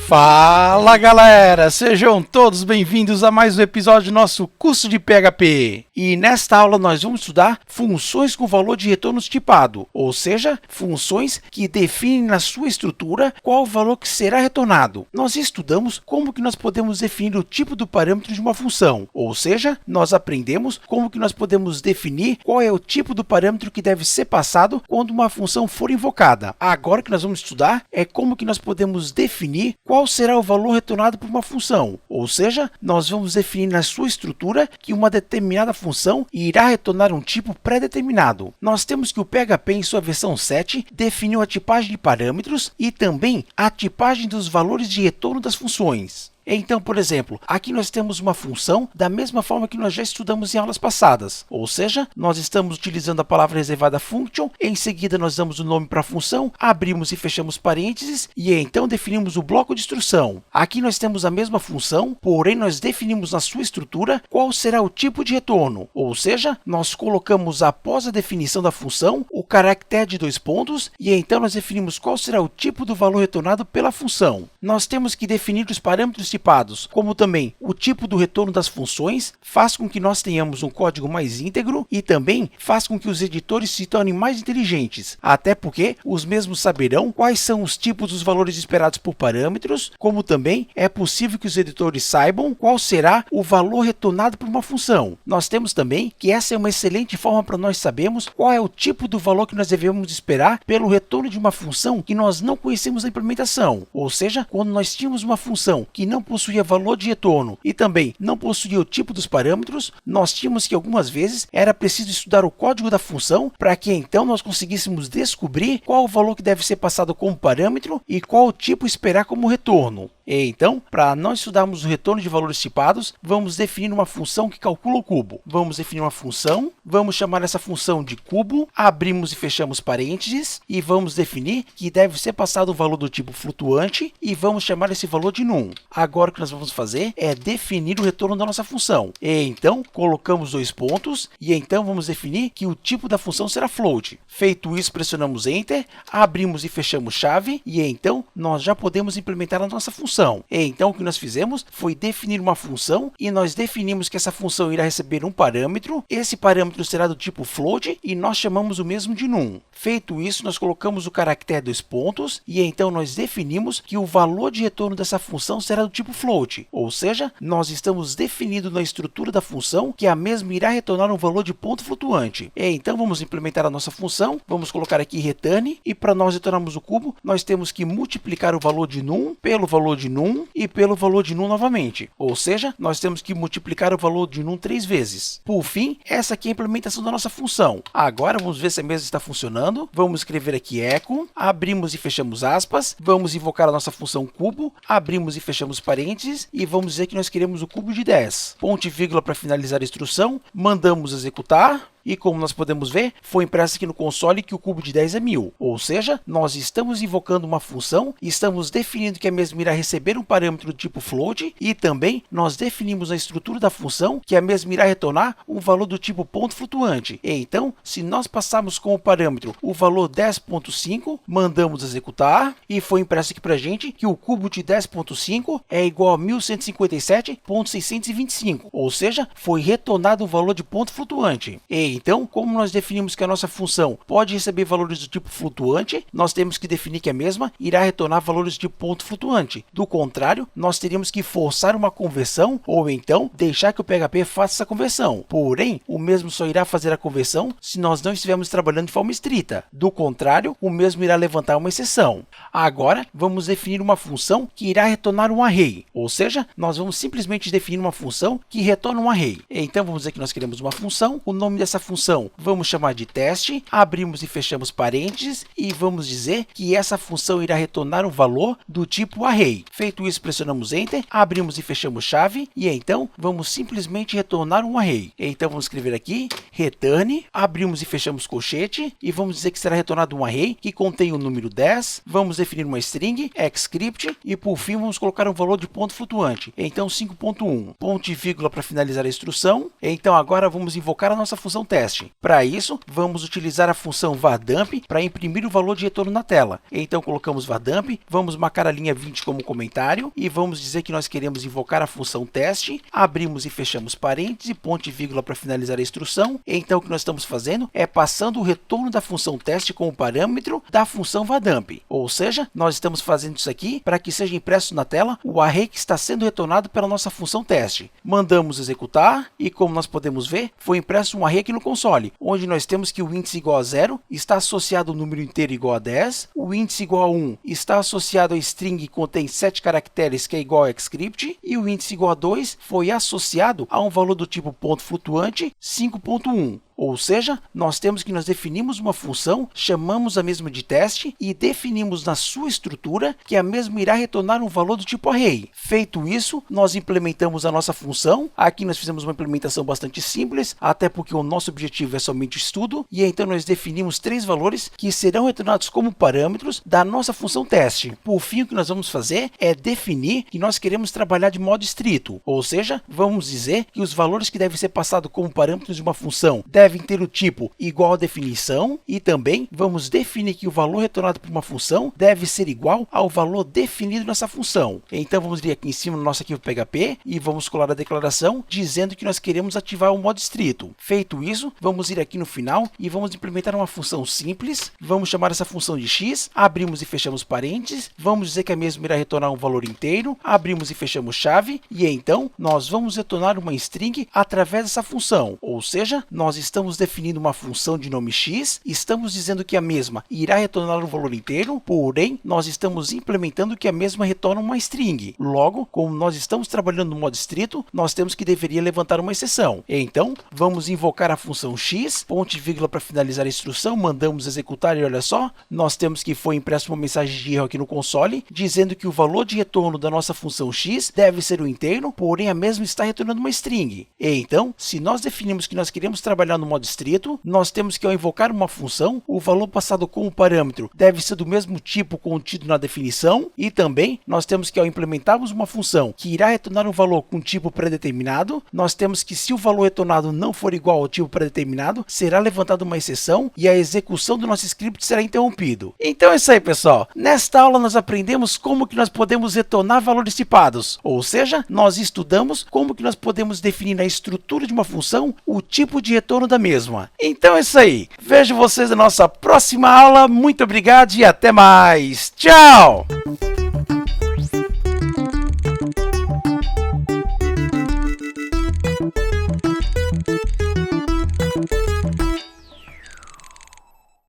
Fala galera, sejam todos bem-vindos a mais um episódio do nosso curso de PHP. E nesta aula nós vamos estudar funções com valor de retorno tipado, ou seja, funções que definem na sua estrutura qual o valor que será retornado. Nós estudamos como que nós podemos definir o tipo do parâmetro de uma função, ou seja, nós aprendemos como que nós podemos definir qual é o tipo do parâmetro que deve ser passado quando uma função for invocada. Agora o que nós vamos estudar é como que nós podemos definir qual será o valor retornado por uma função, ou seja, nós vamos definir na sua estrutura que uma determinada função irá retornar um tipo pré-determinado. Nós temos que o PHP em sua versão 7 definiu a tipagem de parâmetros e também a tipagem dos valores de retorno das funções. Então, por exemplo, aqui nós temos uma função da mesma forma que nós já estudamos em aulas passadas, ou seja, nós estamos utilizando a palavra reservada function, em seguida nós damos o nome para a função, abrimos e fechamos parênteses e então definimos o bloco de instrução. Aqui nós temos a mesma função, porém nós definimos na sua estrutura qual será o tipo de retorno, ou seja, nós colocamos após a definição da função o caractere de 2 pontos e então nós definimos qual será o tipo do valor retornado pela função. Nós temos que definir os parâmetros tipados, como também o tipo do retorno das funções, faz com que nós tenhamos um código mais íntegro e também faz com que os editores se tornem mais inteligentes, até porque os mesmos saberão quais são os tipos dos valores esperados por parâmetros, como também é possível que os editores saibam qual será o valor retornado por uma função. Nós temos também que essa é uma excelente forma para nós sabermos qual é o tipo do valor que nós devemos esperar pelo retorno de uma função que nós não conhecemos a implementação, ou seja, quando nós tínhamos uma função que não possuía valor de retorno e também não possuía o tipo dos parâmetros, nós tínhamos que algumas vezes era preciso estudar o código da função para que então nós conseguíssemos descobrir qual o valor que deve ser passado como parâmetro e qual o tipo esperar como retorno. Então, para nós estudarmos o retorno de valores tipados, vamos definir uma função que calcula o cubo. Vamos definir uma função, vamos chamar essa função de cubo, abrimos e fechamos parênteses e vamos definir que deve ser passado o valor do tipo flutuante e vamos chamar esse valor de num. Agora o que nós vamos fazer é definir o retorno da nossa função. Então, colocamos 2 pontos e então vamos definir que o tipo da função será float. Feito isso, pressionamos Enter, abrimos e fechamos chave e então nós já podemos implementar a nossa função. Então, o que nós fizemos foi definir uma função e nós definimos que essa função irá receber um parâmetro, esse parâmetro será do tipo float e nós chamamos o mesmo de num. Feito isso, nós colocamos o caractere 2 pontos e então nós definimos que o valor de retorno dessa função será do tipo float, ou seja, nós estamos definindo na estrutura da função que a mesma irá retornar um valor de ponto flutuante. Então, vamos implementar a nossa função, vamos colocar aqui return e para nós retornarmos o cubo, nós temos que multiplicar o valor de num pelo valor de num e pelo valor de num novamente, ou seja, nós temos que multiplicar o valor de num 3 vezes. Por fim, essa aqui é a implementação da nossa função. Agora vamos ver se a mesma está funcionando. Vamos escrever aqui echo, abrimos e fechamos aspas, vamos invocar a nossa função cubo, abrimos e fechamos parênteses e vamos dizer que nós queremos o cubo de 10. Ponto e vírgula para finalizar a instrução, mandamos executar. E como nós podemos ver, foi impresso aqui no console que o cubo de 10 é 1000. Ou seja, nós estamos invocando uma função, estamos definindo que a mesma irá receber um parâmetro do tipo float e também nós definimos a estrutura da função que a mesma irá retornar um valor do tipo ponto flutuante. Então, se nós passarmos como parâmetro o valor 10.5, mandamos executar e foi impresso aqui para a gente que o cubo de 10.5 é igual a 1157.625. Ou seja, foi retornado um valor de ponto flutuante. Então, como nós definimos que a nossa função pode receber valores do tipo flutuante, nós temos que definir que a mesma irá retornar valores do tipo ponto flutuante. Do contrário, nós teríamos que forçar uma conversão ou então deixar que o PHP faça essa conversão. Porém, o mesmo só irá fazer a conversão se nós não estivermos trabalhando de forma estrita. Do contrário, o mesmo irá levantar uma exceção. Agora, vamos definir uma função que irá retornar um array. Ou seja, nós vamos simplesmente definir uma função que retorna um array. Então, vamos dizer que nós queremos uma função, o nome dessa função vamos chamar de teste, abrimos e fechamos parênteses e vamos dizer que essa função irá retornar um valor do tipo array. Feito isso, pressionamos Enter, abrimos e fechamos chave e então vamos simplesmente retornar um array. Então vamos escrever aqui return, abrimos e fechamos colchete e vamos dizer que será retornado um array que contém o número 10, vamos definir uma string, script e por fim vamos colocar um valor de ponto flutuante, então 5.1, ponto e vírgula para finalizar a instrução. Então agora vamos invocar a nossa função teste. teste. Para isso, vamos utilizar a função VARDUMP para imprimir o valor de retorno na tela. Então, colocamos VARDUMP, vamos marcar a linha 20 como comentário e vamos dizer que nós queremos invocar a função teste, abrimos e fechamos parênteses, ponto e vírgula para finalizar a instrução. Então, o que nós estamos fazendo é passando o retorno da função teste como parâmetro da função VARDUMP. Ou seja, nós estamos fazendo isso aqui para que seja impresso na tela o array que está sendo retornado pela nossa função teste. Mandamos executar e, como nós podemos ver, foi impresso um array aqui no console, onde nós temos que o índice igual a 0 está associado ao número inteiro igual a 10, o índice igual a 1 está associado a string que contém 7 caracteres que é igual a xscript e o índice igual a 2 foi associado a um valor do tipo ponto flutuante 5.1. Ou seja, nós definimos uma função, chamamos a mesma de teste e definimos na sua estrutura que a mesma irá retornar um valor do tipo array. Feito isso, nós implementamos a nossa função. Aqui nós fizemos uma implementação bastante simples, até porque o nosso objetivo é somente o estudo, e então nós definimos 3 valores que serão retornados como parâmetros da nossa função teste. Por fim, o que nós vamos fazer é definir que nós queremos trabalhar de modo estrito, ou seja, vamos dizer que os valores que devem ser passados como parâmetros de uma função devem ter o tipo igual à definição e também vamos definir que o valor retornado por uma função deve ser igual ao valor definido nessa função. Então vamos vir aqui em cima no nosso arquivo PHP e vamos colar a declaração dizendo que nós queremos ativar o modo estrito. Feito isso, vamos ir aqui no final e vamos implementar uma função simples. Vamos chamar essa função de x, abrimos e fechamos parênteses, vamos dizer que a mesma irá retornar um valor inteiro, abrimos e fechamos chave e então nós vamos retornar uma string através dessa função, ou seja, nós estamos definindo uma função de nome x, estamos dizendo que a mesma irá retornar um valor inteiro, porém, nós estamos implementando que a mesma retorna uma string. Logo, como nós estamos trabalhando no modo estrito, nós temos que deveria levantar uma exceção. Então, vamos invocar a função x, ponto e vírgula para finalizar a instrução, mandamos executar e olha só, nós temos que foi impresso uma mensagem de erro aqui no console, dizendo que o valor de retorno da nossa função x deve ser o inteiro, porém a mesma está retornando uma string. E então, se nós definimos que nós queremos trabalhar no modo estrito, nós temos que ao invocar uma função, o valor passado como parâmetro deve ser do mesmo tipo contido na definição e também nós temos que ao implementarmos uma função que irá retornar um valor com tipo pré-determinado, nós temos que se o valor retornado não for igual ao tipo pré-determinado, será levantada uma exceção e a execução do nosso script será interrompido. Então é isso aí, pessoal. Nesta aula nós aprendemos como que nós podemos retornar valores tipados, ou seja, nós estudamos como que nós podemos definir na estrutura de uma função o tipo de retorno da mesma. Então é isso aí. Vejo vocês na nossa próxima aula. Muito obrigado e até mais. Tchau!